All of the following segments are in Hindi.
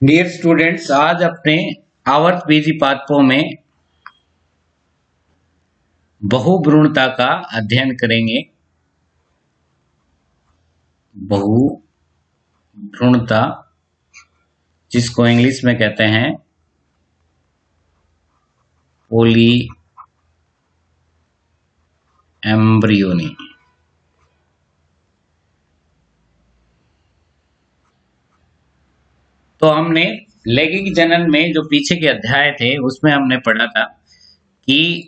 डियर स्टूडेंट्स, आज अपने आवर्त बीजी पादपों में बहुभ्रूणता का अध्ययन करेंगे। बहुभ्रूणता, जिसको इंग्लिश में कहते हैं पोली एम्ब्रियोनी। तो हमने लैंगिक जनन में जो पीछे के अध्याय थे उसमें हमने पढ़ा था कि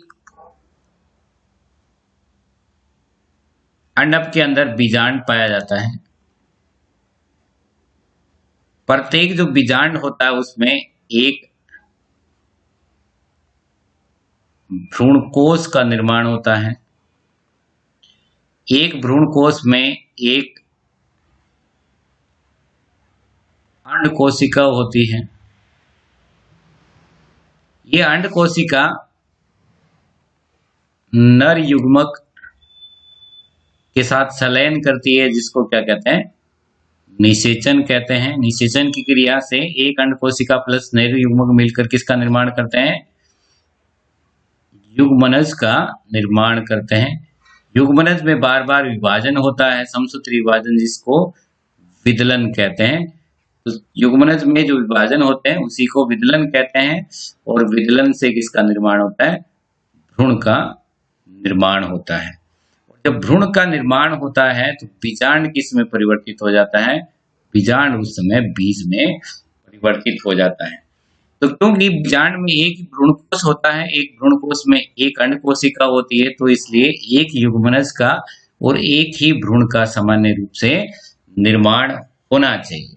अंडक के अंदर बीजांड पाया जाता है। प्रत्येक जो बीजांड होता है उसमें एक भ्रूणकोश का निर्माण होता है। एक भ्रूणकोश में एक अंड कोशिका होती है। ये अंड कोशिका नर युग्मक के साथ संलयन करती है, जिसको क्या कहते हैं, निषेचन कहते हैं। निषेचन की क्रिया से एक अंड कोशिका प्लस नर युग्मक मिलकर किसका निर्माण करते हैं, युग्मनज का निर्माण करते हैं। युग्मनज में बार बार विभाजन होता है, समसूत्र विभाजन, जिसको विदलन कहते हैं। तो युग्मनज में जो विभाजन होते हैं उसी को विदलन कहते हैं, और विदलन से किसका निर्माण होता है, भ्रूण का निर्माण होता है। जब भ्रूण का निर्माण होता है तो बीजांड किस में परिवर्तित हो जाता है, बीजांड उस समय बीज में परिवर्तित हो जाता है। तो क्योंकि बीजांड में एक भ्रूणकोश होता है, एक भ्रूणकोश में एक अंड कोशिका होती है, तो इसलिए एक युग्मनज का और एक ही भ्रूण का सामान्य रूप से निर्माण होना चाहिए।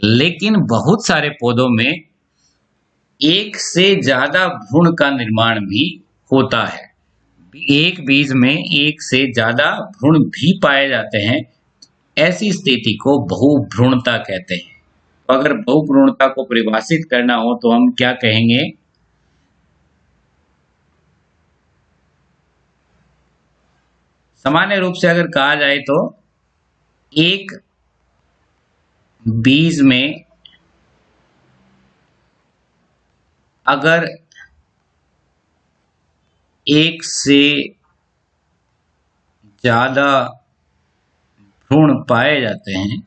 लेकिन बहुत सारे पौधों में एक से ज्यादा भ्रूण का निर्माण भी होता है। एक बीज में एक से ज्यादा भ्रूण भी पाए जाते हैं। ऐसी स्थिति को बहुभ्रूणता कहते हैं। तो अगर बहुभ्रूणता को परिभाषित करना हो तो हम क्या कहेंगे, सामान्य रूप से अगर कहा जाए तो एक बीज में अगर एक से ज्यादा भ्रूण पाए जाते हैं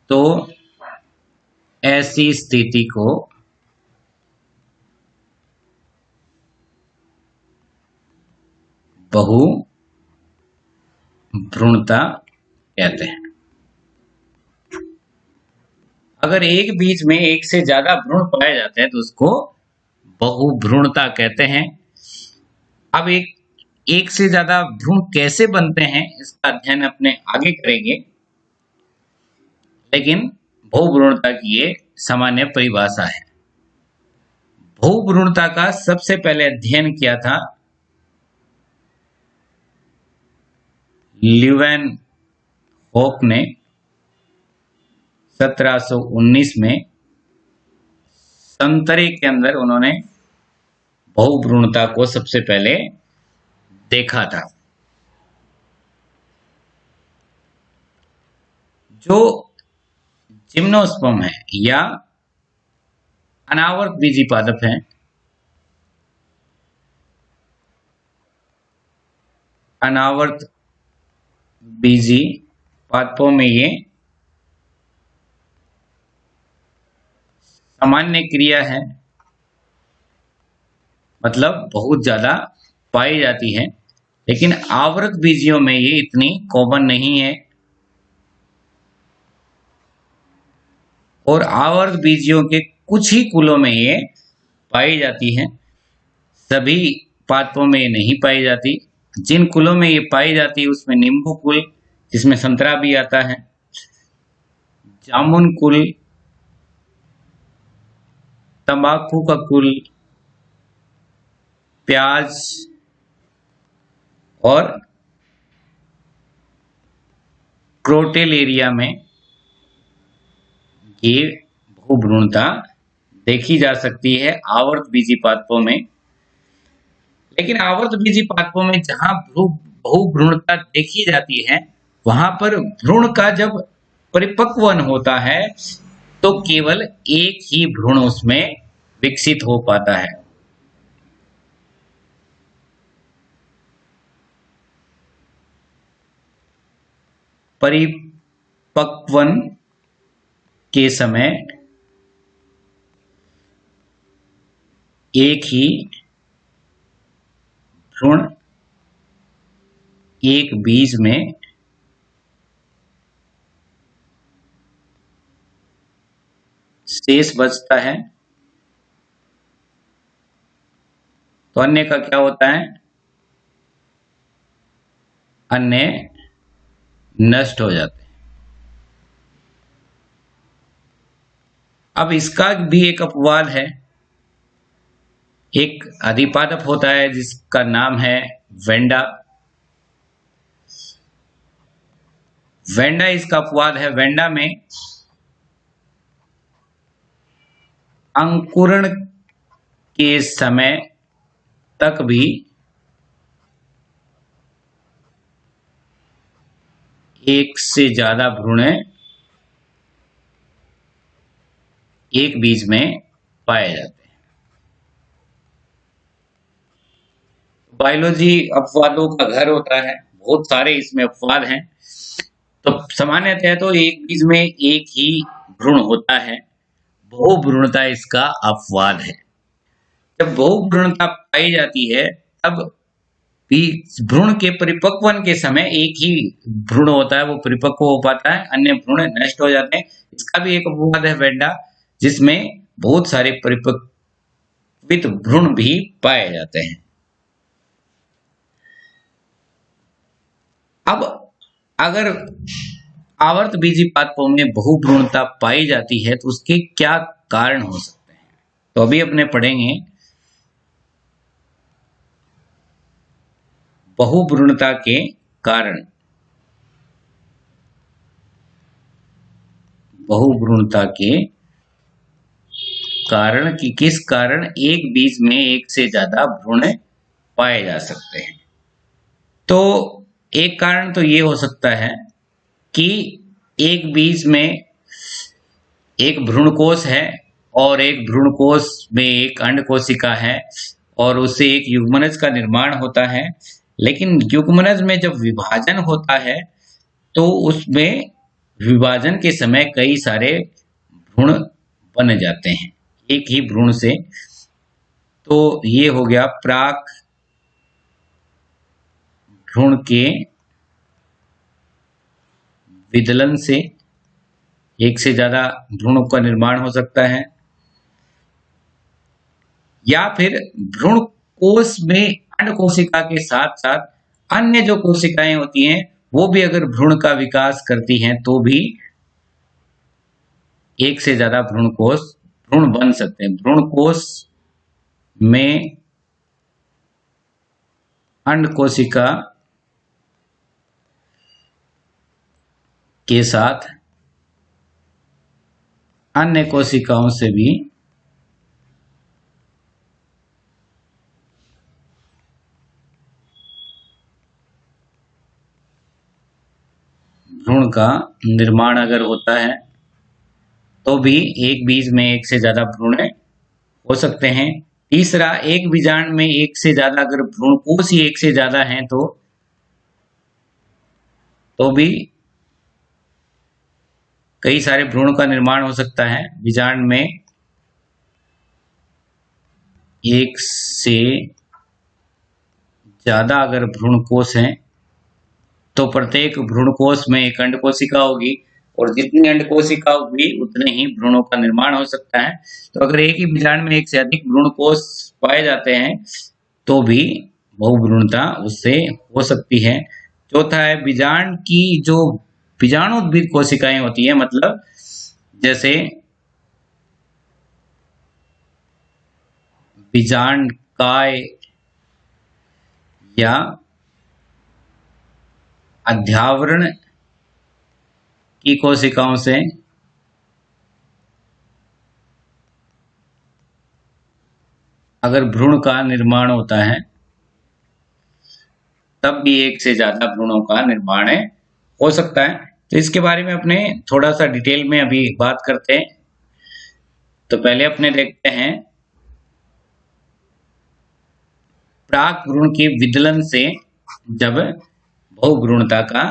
तो ऐसी स्थिति को बहुभ्रूणता कहते हैं। अगर एक बीज में एक से ज्यादा भ्रूण पाए जाते हैं तो उसको बहुभ्रूणता कहते हैं। अब एक से ज्यादा भ्रूण कैसे बनते हैं इसका अध्ययन अपने आगे करेंगे, लेकिन बहुभ्रूणता की ये सामान्य परिभाषा है। बहुभ्रूणता का सबसे पहले अध्ययन किया था ल्यूवेनहोक ने 1719 में। संतरे के अंदर उन्होंने बहुभ्रूणता को सबसे पहले देखा था। जो जिम्नोस्पर्म है या अनावर्त बीजी पादप है, अनावर्त बीजी पादपों में ये सामान्य क्रिया है, मतलब बहुत ज्यादा पाई जाती है। लेकिन आवृत बीजियों में ये इतनी कॉमन नहीं है, और आवर्त बीजियों के कुछ ही कुलों में ये पाई जाती है, सभी पादपों में ये नहीं पाई जाती। जिन कुलों में ये पाई जाती है उसमें नींबू कुल, जिसमें संतरा भी आता है, जामुन कुल, तंबाकू का कुल, प्याज और क्रोटेलेरिया में ये बहुभ्रूणता देखी जा सकती है आवर्त बीजी पादपों में। लेकिन आवर्त बीजी पादपों में जहां बहुभ्रूणता देखी जाती है वहां पर भ्रूण का जब परिपक्वन होता है तो केवल एक ही भ्रूण उसमें विकसित हो पाता है। परिपक्वन के समय एक ही भ्रूण एक बीज में शेष बचता है, तो अन्य का क्या होता है? अन्य नष्ट हो जाते हैं। अब इसका भी एक अपवाद है। एक अधिपादप होता है जिसका नाम है वेंडा। वेंडा इसका अपवाद है। वेंडा में अंकुरण के समय तक भी एक से ज्यादा भ्रूण एक बीज में पाए जाते हैं। बायोलॉजी अपवादों का घर होता है, बहुत सारे इसमें अपवाद हैं। तो सामान्यतः तो एक बीज में एक ही भ्रूण होता है, बहुभ्रूणता इसका अपवाद है। जब बहुभ्रूणता पाई जाती है तब भी भ्रूण के परिपक्वन के समय एक ही भ्रूण होता है, वो परिपक्व हो पाता है, अन्य भ्रूण नष्ट हो जाते हैं। इसका भी एक अपवाद है वेंडा, जिसमें बहुत सारे परिपक्वित भ्रूण भी पाए जाते हैं। अब अगर आवर्त बीजीपातों में बहुभ्रूणता पाई जाती है तो उसके क्या कारण हो सकते हैं, तो अभी अपने पढ़ेंगे बहुभ्रूणता के कारण। बहुभ्रूणता के कारण कि किस कारण एक बीज में एक से ज्यादा भ्रूण पाए जा सकते हैं। तो एक कारण तो ये हो सकता है कि एक बीज में एक भ्रूणकोश है और एक भ्रूणकोश में एक अंड कोशिका है और उससे एक युग्मनज का निर्माण होता है। लेकिन युग्मनज में जब विभाजन होता है तो उसमें विभाजन के समय कई सारे भ्रूण बन जाते हैं एक ही भ्रूण से। तो ये हो गया प्राक भ्रूण के विदलन से एक से ज्यादा भ्रूणों का निर्माण हो सकता है, या फिर भ्रूण कोश में अंड कोशिका के साथ साथ अन्य जो कोशिकाएं होती हैं वो भी अगर भ्रूण का विकास करती हैं तो भी एक से ज्यादा भ्रूण बन सकते हैं। भ्रूण कोश में अंड कोशिका के साथ अन्य कोशिकाओं से भी भ्रूण का निर्माण अगर होता है तो भी एक बीज में एक से ज्यादा भ्रूण हो सकते हैं। तीसरा, एक बीजांड में एक से ज्यादा अगर भ्रूणकोश ही एक से ज्यादा हैं तो भी कई सारे भ्रूण का निर्माण हो सकता है। बीजांड में एक से ज्यादा अगर भ्रूणकोश हैं तो प्रत्येक भ्रूणकोश में एक अंड कोशिका होगी और जितनी अंड कोशिका होगी उतने ही भ्रूणों का निर्माण हो सकता है। तो अगर एक ही बीजांड में एक से अधिक भ्रूणकोश पाए जाते हैं तो भी बहुभ्रूणता उससे हो सकती है। चौथा है बीजांड की जो बीजाणुद्भिद कोशिकाएं होती है, मतलब जैसे बीजांडकाय या अध्यावरण की कोशिकाओं से अगर भ्रूण का निर्माण होता है तब भी एक से ज्यादा भ्रूणों का निर्माण हो सकता है। तो इसके बारे में अपने थोड़ा सा डिटेल में अभी बात करते हैं। तो पहले अपने देखते हैं प्राक भ्रूण के विदलन से जब बहुभ्रूणता का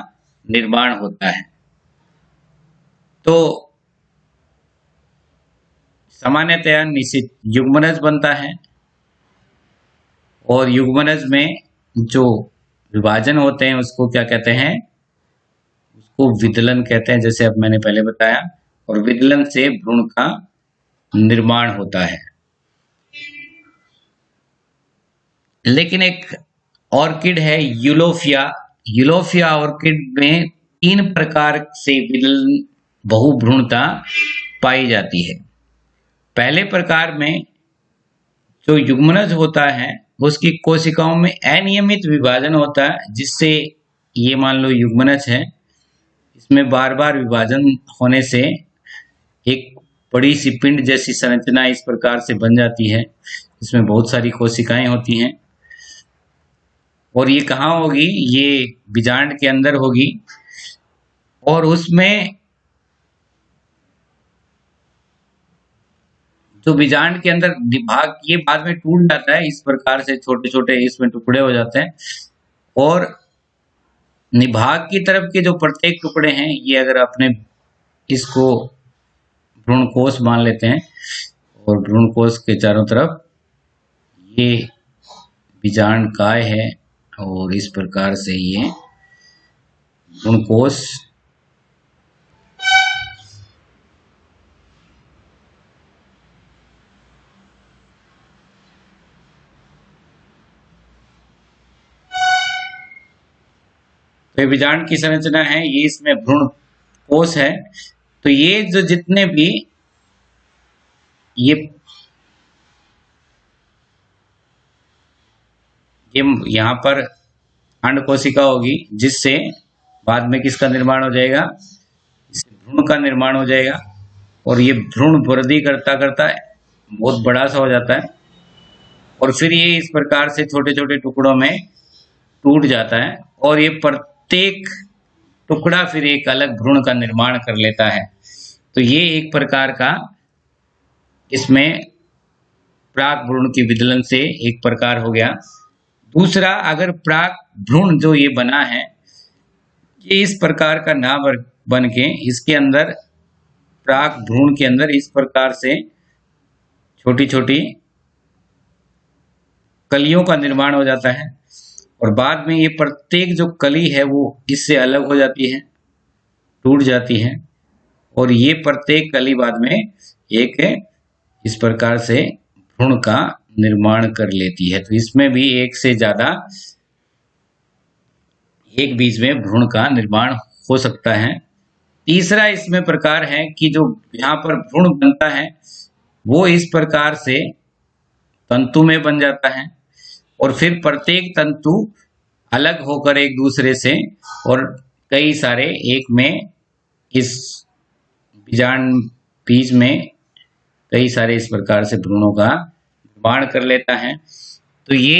निर्माण होता है तो सामान्यतया निश्चित युग्मनज बनता है, और युग्मनज में जो विभाजन होते हैं उसको क्या कहते हैं, उसको विदलन कहते हैं, जैसे अब मैंने पहले बताया। और विदलन से भ्रूण का निर्माण होता है। लेकिन एक ऑर्किड है यूलोफिया। यूलोफिया ऑर्किड में 3 प्रकार से विदलन बहुभ्रूणता पाई जाती है। पहले प्रकार में जो युग्मनज होता है उसकी कोशिकाओं में अनियमित विभाजन होता है, जिससे ये मान लो युग्मनज है, इसमें बार बार विभाजन होने से एक बड़ी सी पिंड जैसी संरचना इस प्रकार से बन जाती है। इसमें बहुत सारी कोशिकाएं होती हैं, और ये कहाँ होगी, ये बीजांड के अंदर होगी। और उसमें जो बीजांड के अंदर भाग ये बाद में टूट जाता है, इस प्रकार से छोटे छोटे इसमें टुकड़े हो जाते हैं। और निभाग की तरफ के जो प्रत्येक टुकड़े हैं, ये अगर अपने इसको भ्रूणकोश मान लेते हैं, और भ्रूणकोश के चारों तरफ ये बीजांड काय है, और इस प्रकार से ये भ्रूणकोश तो ये बीजांड की संरचना है, ये इसमें भ्रूणकोश है। तो ये जो जितने भी ये यहाँ पर अंड कोशिका होगी, जिससे बाद में किसका निर्माण हो जाएगा, इससे भ्रूण का निर्माण हो जाएगा। और ये भ्रूण वृद्धि करता करता बहुत बड़ा सा हो जाता है, और फिर ये इस प्रकार से छोटे छोटे टुकड़ों में टूट जाता है, और ये प्रत्येक टुकड़ा फिर एक अलग भ्रूण का निर्माण कर लेता है। तो ये एक प्रकार का इसमें प्राक भ्रूण की विदलन से एक प्रकार हो गया। दूसरा, अगर प्राक भ्रूण जो ये बना है, ये इस प्रकार का ना बन के इसके अंदर प्राक भ्रूण के अंदर इस प्रकार से छोटी छोटी कलियों का निर्माण हो जाता है, और बाद में ये प्रत्येक जो कली है वो इससे अलग हो जाती है, टूट जाती है, और ये प्रत्येक कली बाद में एक इस प्रकार से भ्रूण का निर्माण कर लेती है। तो इसमें भी एक से ज्यादा एक बीज में भ्रूण का निर्माण हो सकता है। तीसरा इसमें प्रकार है कि जो यहाँ पर भ्रूण बनता है वो इस प्रकार से तंतु में बन जाता है, और फिर प्रत्येक तंतु अलग होकर एक दूसरे से और कई सारे एक में इस बीज में कई सारे इस प्रकार से भ्रूणों का निर्माण कर लेता है। तो ये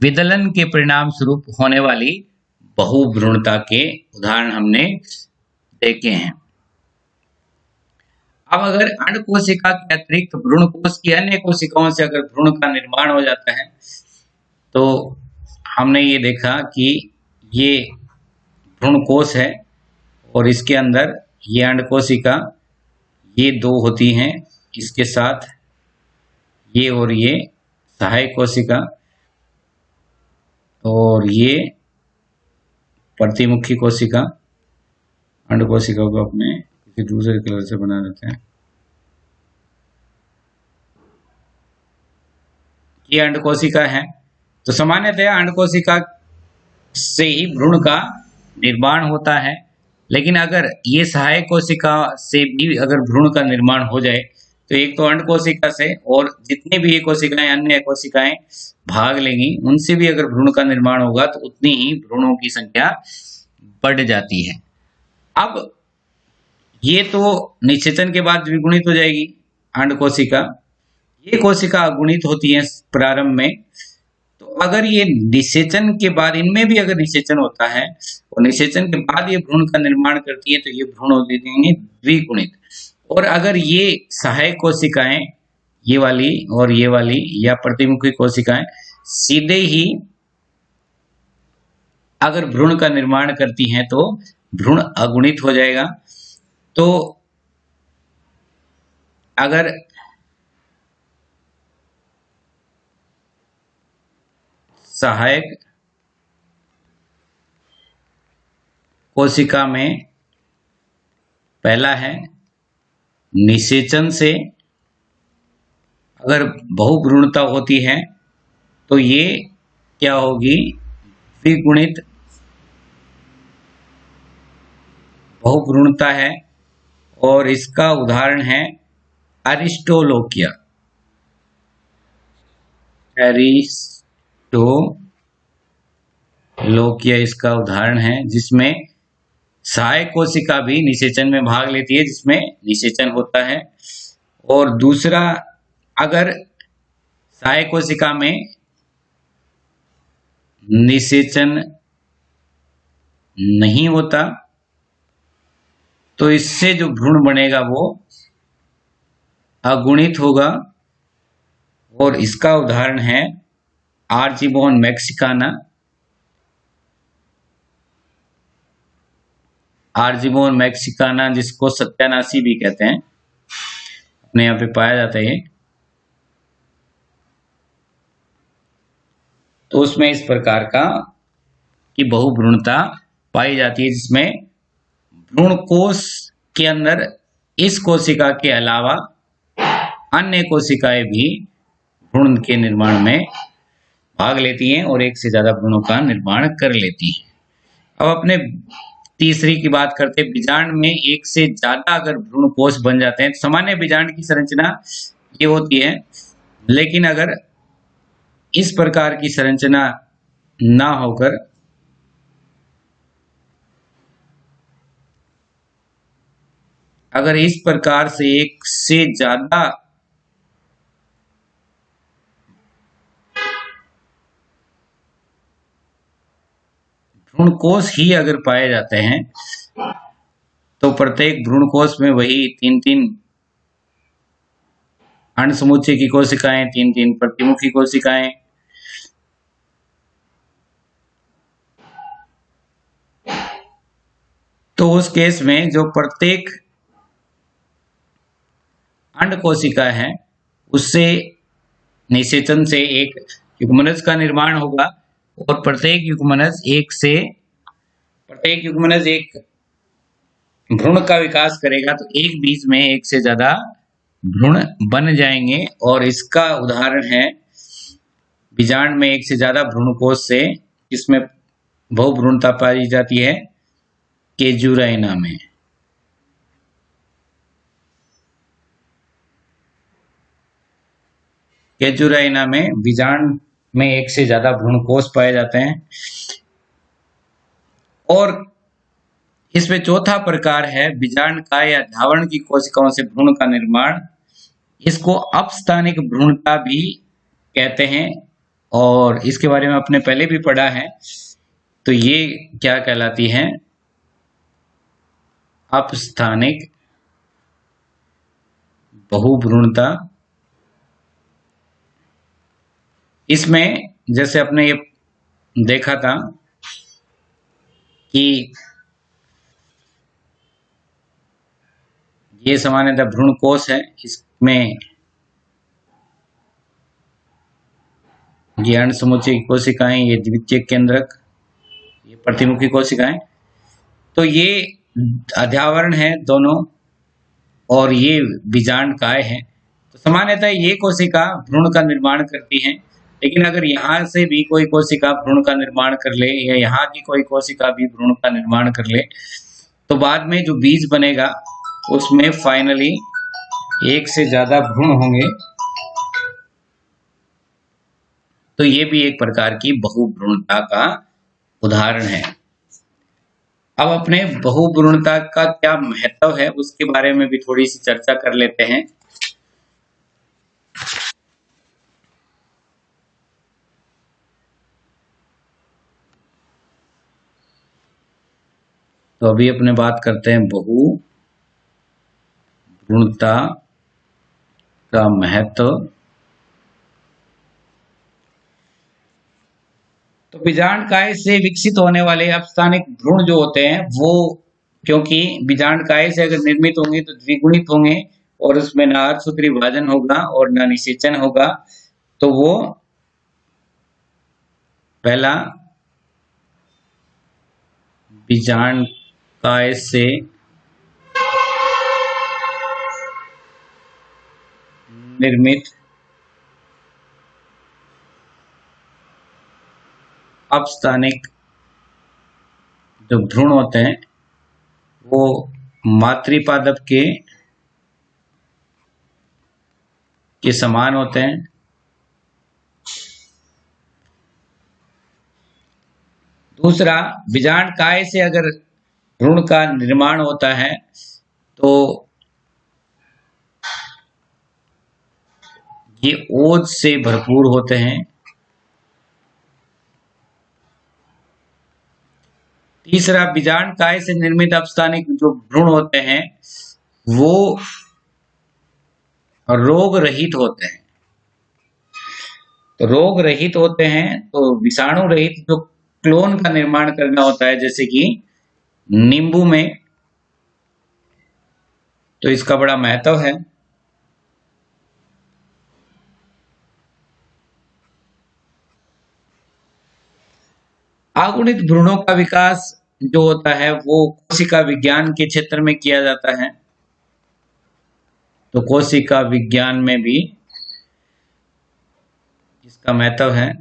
विदलन के परिणाम स्वरूप होने वाली बहुभ्रूणता के उदाहरण हमने देखे हैं। अब अगर अंड कोशिका के अतिरिक्त भ्रूण कोश की अन्य कोशिकाओं से अगर भ्रूण का निर्माण हो जाता है, तो हमने ये देखा कि ये भ्रूण कोश है, और इसके अंदर ये अंड कोशिका ये 2 होती हैं, इसके साथ ये और ये सहायक कोशिका, और ये प्रतिमुखी कोशिका। अंड कोशिका को अपने किसी दूसरे कलर से बना देते हैं। ये अंड कोशिका है। तो सामान्यतया अंड कोशिका से ही भ्रूण का निर्माण होता है, लेकिन अगर ये सहायक कोशिका से भी अगर भ्रूण का निर्माण हो जाए, तो एक तो अंड कोशिका से और जितनी भी ये कोशिकाएं अन्य कोशिकाएं भाग लेंगी, उनसे भी अगर भ्रूण का निर्माण होगा तो उतनी ही भ्रूणों की संख्या बढ़ जाती है। अब ये तो निषेचन के बाद द्विगुणित हो जाएगी अंड कोशिका। ये कोशिका अगुणित होती है प्रारंभ में। तो अगर ये निषेचन के बाद, इनमें भी अगर निषेचन होता है और निषेचन के बाद ये भ्रूण का निर्माण करती है तो ये भ्रूण हो जाएंगे द्विगुणित। और अगर ये सहायक कोशिकाएं, ये वाली और ये वाली या प्रतिमुखी कोशिकाएं सीधे ही अगर भ्रूण का निर्माण करती हैं तो भ्रूण अगुणित हो जाएगा। तो अगर सहायक कोशिका में पहला है निषेचन से अगर बहुभ्रूणता होती है तो ये क्या होगी, द्विगुणित बहुभ्रूणता है। और इसका उदाहरण है एरिस्टोलोकिया। एरिस्टोलोकिया इसका उदाहरण है, जिसमें सहायक कोशिका भी निषेचन में भाग लेती है, जिसमें निषेचन होता है। और दूसरा, अगर सहायक कोशिका में निषेचन नहीं होता तो इससे जो भ्रूण बनेगा वो अगुणित होगा। और इसका उदाहरण है आर्चिबोन मैक्सिकाना। आर्चिबोन मैक्सिकाना जिसको सत्यानाशी भी कहते हैं, अपने यहाँ पे पाया जाता है। तो उसमें इस प्रकार का की बहुभ्रूणता पाई जाती है, जिसमें भ्रूण कोश के अंदर इस कोशिका के अलावा अन्य कोशिकाएं भी भ्रूण के निर्माण में भाग लेती हैं और एक से ज्यादा भ्रूणों का निर्माण कर लेती हैं। अब अपने तीसरी की बात करते हैं, बीजांड में एक से ज्यादा अगर भ्रूण कोश बन जाते हैं। सामान्य बीजांड की संरचना ये होती है, लेकिन अगर इस प्रकार की संरचना ना होकर अगर इस प्रकार से एक से ज्यादा भ्रूण कोश ही अगर पाए जाते हैं तो प्रत्येक भ्रूण कोश में वही 3-3 अंड समुच्चय की कोशिकाएं, 3-3 प्रतिमुखी कोशिकाएं, तो उस केस में जो प्रत्येक अंड कोशिका है उससे निषेचन से एक युग्मनज का निर्माण होगा। और प्रत्येक युग्मनज एक भ्रूण का विकास करेगा, तो एक बीज में एक से ज्यादा भ्रूण बन जाएंगे। और इसका उदाहरण है बीजांड में एक से ज्यादा भ्रूणकोश से इसमें बहुभ्रूणता पाई जाती है केजुराइना में। केजुराइना में बीजांड में एक से ज्यादा भ्रूणकोश पाए जाते हैं। और इसमें चौथा प्रकार है बीजांड का या धावण की कोशिकाओं से भ्रूण का निर्माण। इसको अपस्थानिक भ्रूणता भी कहते हैं और इसके बारे में आपने पहले भी पढ़ा है। तो ये क्या कहलाती है, अपस्थानिक बहुभ्रूणता। इसमें जैसे आपने ये देखा था कि ये सामान्यतः भ्रूण कोश है, इसमें ये अंड समुच्चय की कोशिकाएं, ये द्वितीयक केंद्रक, ये प्रतिमुखी कोशिकाएं। तो ये अध्यावरण है दोनों और ये बीजांड काय है। तो सामान्यतः ये कोशिका भ्रूण का निर्माण करती हैं, लेकिन अगर यहाँ से भी कोई कोशिका भ्रूण का निर्माण कर ले या यहाँ की कोई कोशिका भी भ्रूण का निर्माण कर ले तो बाद में जो बीज बनेगा उसमें फाइनली एक से ज्यादा भ्रूण होंगे। तो ये भी एक प्रकार की बहुभ्रूणता का उदाहरण है। अब अपने बहुभ्रूणता का क्या महत्व है उसके बारे में भी थोड़ी सी चर्चा कर लेते हैं। तो अभी अपने बात करते हैं बहुभ्रूणता का महत्व। तो बीजांडकाय से विकसित होने वाले अपस्थानिक भ्रूण जो होते हैं वो, क्योंकि बीजांडकाय से अगर निर्मित होंगे तो द्विगुणित होंगे और उसमें ना अर्धसूत्री विभाजन होगा और ना निषेचन होगा, तो वो पहला बीजांडकाय से निर्मित अपस्थानिक जो भ्रूण होते हैं वो मातृपादप के समान होते हैं। दूसरा, बीजांडकाय से अगर भ्रूण का निर्माण होता है तो ये ओज से भरपूर होते हैं। तीसरा, बीजांडकाय से निर्मित अपस्थानिक जो भ्रूण होते हैं वो रोग रहित होते हैं। तो रोग रहित होते हैं तो विषाणु रहित जो क्लोन का निर्माण करना होता है, जैसे कि नींबू में, तो इसका बड़ा महत्व है। अगुणित भ्रूणों का विकास जो होता है वो कोशिका विज्ञान के क्षेत्र में किया जाता है। तो कोशिका विज्ञान में भी इसका महत्व है।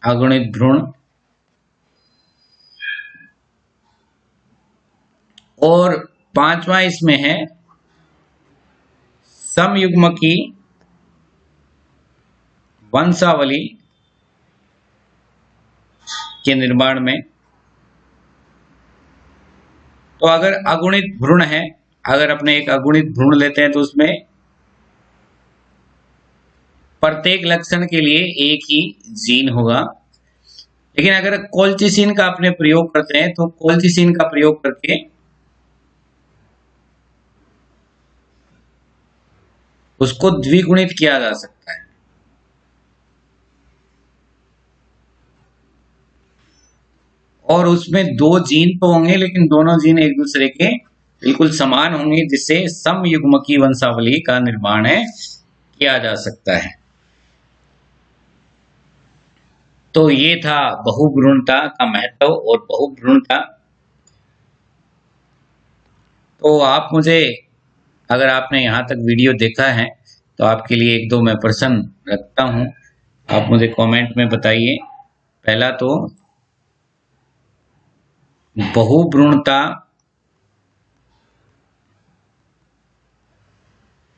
अगुणित भ्रूण। और पांचवा इसमें है समयुग्मकी वंशावली के निर्माण में। तो अगर अगुणित भ्रूण है, अगर अपने एक अगुणित भ्रूण लेते हैं तो उसमें प्रत्येक लक्षण के लिए एक ही जीन होगा। लेकिन अगर कोल्चिसिन का अपने प्रयोग करते हैं तो कोल्चिसिन का प्रयोग करके उसको द्विगुणित किया जा सकता है। और उसमें दो जीन तो होंगे लेकिन दोनों जीन एक दूसरे के बिल्कुल समान होंगे, जिससे समयुग्मकी वंशावली का निर्माण किया जा सकता है। तो ये था बहुभ्रूणता का महत्व और बहुभ्रूणता। तो आप मुझे, अगर आपने यहाँ तक वीडियो देखा है तो आपके लिए एक दो मैं प्रश्न रखता हूँ, आप मुझे कमेंट में बताइए। पहला तो बहुभ्रूणता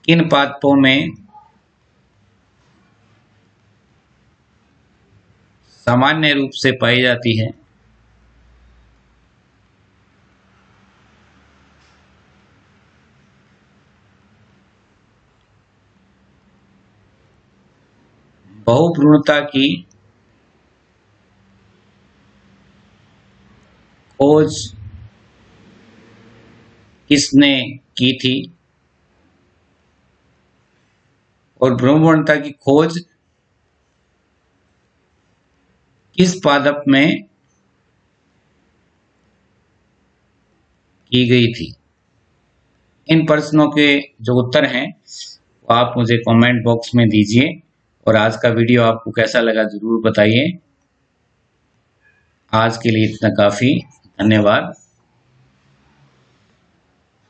किन पादपों में सामान्य रूप से पाई जाती है? बहुभ्रूणता की खोज किसने की थी? और बहुभ्रूणता की खोज किस पादप में की गई थी? इन प्रश्नों के जो उत्तर हैं वो आप मुझे कमेंट बॉक्स में दीजिए। और आज का वीडियो आपको कैसा लगा जरूर बताइए। आज के लिए इतना काफ़ी। धन्यवाद।